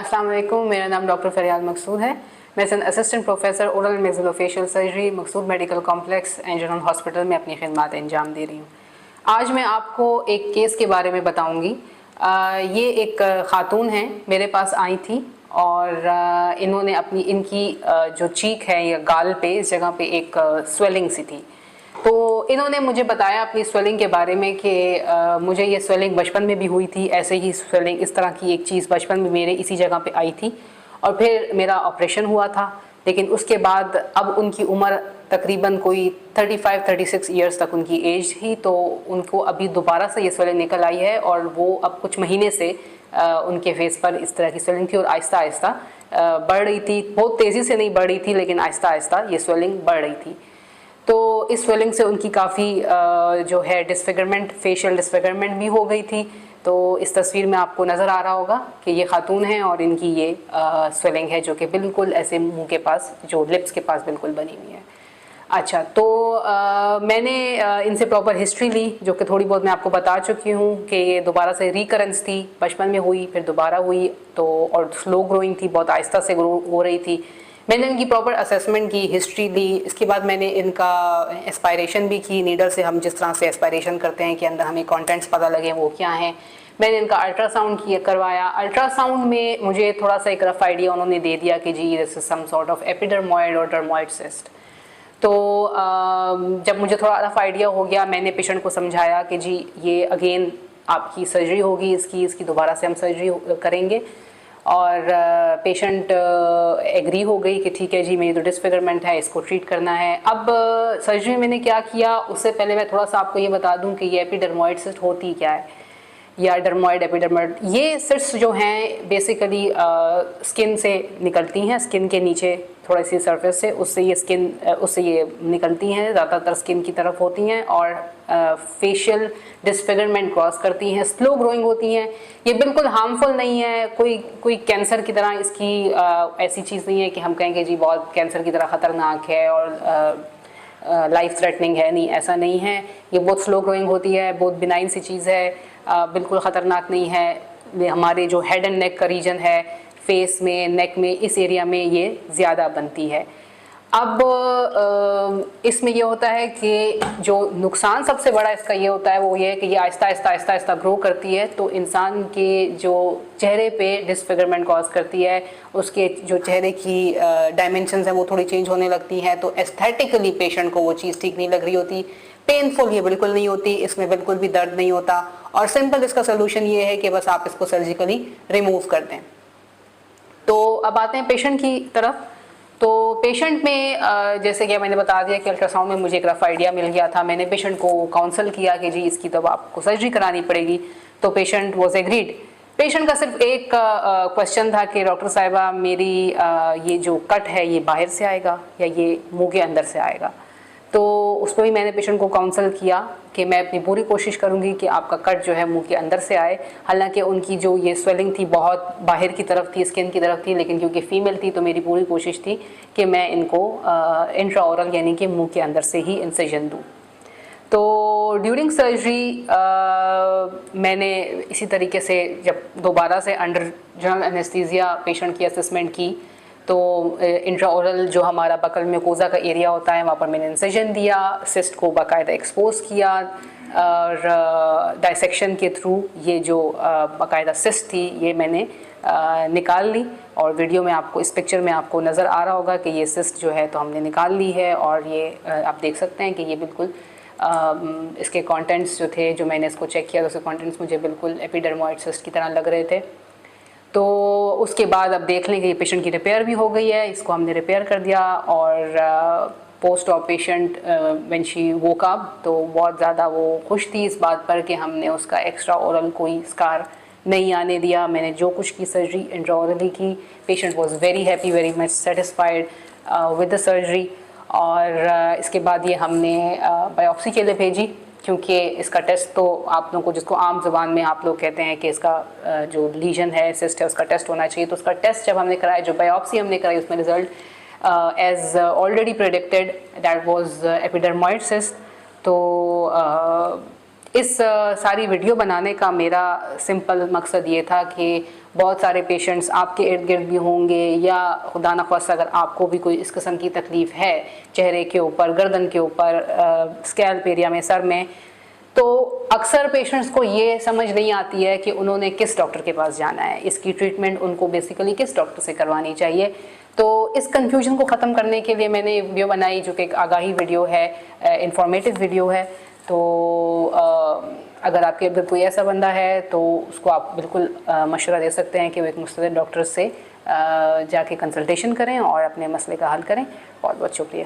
अस्सलाम वालेकुम, मेरा नाम डॉक्टर फरियाद मकसूद है। मैं as an assistant professor oral and maxillofacial surgery Maqsood medical complex and general hospital में अपनी खिदमत अंजाम दे रही हूँ। आज मैं आपको एक केस के बारे में बताऊँगी। ये एक ख़ातून हैं, मेरे पास आई थी और इन्होंने इनकी जो चीक है या गाल पे इस जगह पे एक स्वेलिंग सी थी। तो इन्होंने मुझे बताया अपनी स्वेलिंग के बारे में कि मुझे ये स्वेलिंग बचपन में भी हुई थी, ऐसे ही स्वेलिंग इस तरह की एक चीज़ बचपन में मेरे इसी जगह पे आई थी और फिर मेरा ऑपरेशन हुआ था। लेकिन उसके बाद अब उनकी उम्र तकरीबन कोई 35-36 ईयर्स तक उनकी एज थी, तो उनको अभी दोबारा से ये स्वेलिंग निकल आई है और वो अब कुछ महीने से उनके फेस पर इस तरह की स्वेलिंग थी और आहिस्ता आहिस्ता बढ़ रही थी। बहुत तेज़ी से नहीं बढ़ रही थी, लेकिन आहिस्ता आहिस्ता ये स्वेलिंग बढ़ रही थी। तो इस स्वेलिंग से उनकी काफ़ी जो है डिसफिगरमेंट, फेशियल डिसफिगरमेंट भी हो गई थी। तो इस तस्वीर में आपको नज़र आ रहा होगा कि ये खातून हैं और इनकी ये स्वेलिंग है जो कि बिल्कुल ऐसे मुंह के पास, जो लिप्स के पास बिल्कुल बनी हुई है। अच्छा, तो मैंने इनसे प्रॉपर हिस्ट्री ली, जो कि थोड़ी बहुत मैं आपको बता चुकी हूँ कि ये दोबारा से रिकरेंस थी, बचपन में हुई फिर दोबारा हुई, तो और स्लो ग्रोइंग थी, बहुत आहिस्ता से ग्रो हो रही थी। मैंने इनकी प्रॉपर असेसमेंट की, हिस्ट्री ली, इसके बाद मैंने इनका एस्पायरेशन भी की। नीडल से हम जिस तरह से एस्पायरेशन करते हैं कि अंदर हमें कंटेंट्स पता लगे वो क्या हैं। मैंने इनका अल्ट्रासाउंड करवाया। अल्ट्रासाउंड में मुझे थोड़ा सा एक रफ आइडिया उन्होंने दे दिया कि जी this is some sort of epidermoid और डर्मॉइड सिस्ट। तो जब मुझे थोड़ा रफ आइडिया हो गया, मैंने पेशेंट को समझाया कि जी ये अगेन आपकी सर्जरी होगी, इसकी दोबारा से हम सर्जरी करेंगे। और पेशेंट एग्री हो गई कि ठीक है जी, मेरी तो डिसफिगरमेंट है, इसको ट्रीट करना है। अब सर्जरी में मैंने क्या किया, उससे पहले मैं थोड़ा सा आपको ये बता दूं कि ये एपिडर्मॉइड सिस्ट होती क्या है, या डर्मॉइड एपिडर्मॉइड। ये सिस्ट जो हैं बेसिकली स्किन से निकलती हैं, स्किन के नीचे थोड़ी सी सरफेस से, उससे ये निकलती हैं, ज़्यादातर स्किन की तरफ होती हैं और फेशियल डिसफिगरमेंट क्रॉस करती हैं, स्लो ग्रोइंग होती हैं। ये बिल्कुल हार्मफुल नहीं है, कोई कैंसर की तरह इसकी ऐसी चीज़ नहीं है कि हम कहेंगे जी बहुत कैंसर की तरह ख़तरनाक है और लाइफ थ्रेटनिंग है। नहीं, ऐसा नहीं है। ये बहुत स्लो ग्रोइंग होती है, बहुत बिनाइन सी चीज़ है, बिल्कुल ख़तरनाक नहीं है। ये हमारे जो हेड एंड नेक का रीजन है, फेस में, नेक में, इस एरिया में ये ज़्यादा बनती है। अब इसमें ये होता है कि जो नुकसान सबसे बड़ा इसका ये होता है वो ये है कि ये आहिस्ता आहिस्ता ग्रो करती है, तो इंसान के जो चेहरे पे डिसफिगरमेंट कॉज करती है, उसके जो चेहरे की डायमेंशंस हैं वो थोड़ी चेंज होने लगती हैं। तो एस्थेटिकली पेशेंट को वो चीज़ ठीक नहीं लग रही होती। पेनफुल ये बिल्कुल नहीं होती, इसमें बिल्कुल भी दर्द नहीं होता और सिंपल इसका सोल्यूशन ये है कि बस आप इसको सर्जिकली रिमूव कर दें। तो अब आते हैं पेशेंट की तरफ। तो पेशेंट में जैसे कि मैंने बता दिया कि अल्ट्रासाउंड में मुझे एक रफ आइडिया मिल गया था। मैंने पेशेंट को काउंसल किया कि जी इसकी तो आपको सर्जरी करानी पड़ेगी, तो पेशेंट वॉज एग्रीड। पेशेंट का सिर्फ एक क्वेश्चन था कि डॉक्टर साहिबा मेरी ये जो कट है ये बाहर से आएगा या ये मुंह के अंदर से आएगा। तो उस पर भी मैंने पेशेंट को काउंसल किया कि मैं अपनी पूरी कोशिश करूंगी कि आपका कट जो है मुंह के अंदर से आए। हालांकि उनकी जो ये स्वेलिंग थी बहुत बाहर की तरफ थी, स्किन की तरफ थी, लेकिन क्योंकि फ़ीमेल थी तो मेरी पूरी कोशिश थी कि मैं इनको इंट्राओरल यानी कि मुंह के अंदर से ही इंसिजन दूँ। तो ड्यूरिंग सर्जरी मैंने इसी तरीके से जब दोबारा से अंडर जनरल एनेस्थीसिया पेशेंट की असेसमेंट की, तो इंट्राओरल जो हमारा बकल म्यूकोजा का एरिया होता है वहाँ पर मैंने इंसिजन दिया, सिस्ट को बाकायदा एक्सपोज किया और डाइसेक्शन के थ्रू ये जो बाकायदा सिस्ट थी ये मैंने निकाल ली। और वीडियो में आपको, इस पिक्चर में आपको नज़र आ रहा होगा कि ये सिस्ट जो है तो हमने निकाल ली है और ये आप देख सकते हैं कि ये बिल्कुल इसके कंटेंट्स जो थे, जो मैंने इसको चेक किया तो उसके कंटेंट्स मुझे बिल्कुल एपिडर्मॉइड सिस्ट की तरह लग रहे थे। तो उसके बाद अब देख लें कि ये पेशेंट की रिपेयर भी हो गई है, इसको हमने रिपेयर कर दिया। और post op patient when she woke up तो बहुत ज़्यादा वो खुश थी इस बात पर कि हमने उसका एक्स्ट्रा ओरल कोई स्कार नहीं आने दिया। मैंने जो कुछ की सर्जरी इंट्राओरली की। Patient was very happy, very much satisfied with the surgery. और इसके बाद ये हमने बायोप्सी के लिए भेजी, क्योंकि इसका टेस्ट तो आप लोगों को, जिसको आम ज़ुबान में आप लोग कहते हैं कि इसका जो लीजन है, सिस्ट है, उसका टेस्ट होना चाहिए। तो उसका टेस्ट जब हमने कराया, जो बायोप्सी हमने कराई, उसमें result as already predicted that was epidermoid cyst. तो इस सारी वीडियो बनाने का मेरा सिंपल मकसद ये था कि बहुत सारे पेशेंट्स आपके इर्द गिर्द भी होंगे, या खुदा न ख्वास्ता अगर आपको भी कोई इस किस्म की तकलीफ़ है चेहरे के ऊपर, गर्दन के ऊपर, स्कैल्प एरिया में, सर में, तो अक्सर पेशेंट्स को ये समझ नहीं आती है कि उन्होंने किस डॉक्टर के पास जाना है, इसकी ट्रीटमेंट उनको बेसिकली किस डॉक्टर से करवानी चाहिए। तो इस कंफ्यूजन को ख़त्म करने के लिए मैंने वीडियो बनाई जो कि एक आगाही वीडियो है, इंफॉर्मेटिव वीडियो है। तो अगर आपके अंदर कोई ऐसा बंदा है तो उसको आप बिल्कुल मशवरा दे सकते हैं कि वो एक मुस्तैद डॉक्टर से जाके कंसल्टेशन करें और अपने मसले का हल करें। बहुत बहुत शुक्रिया।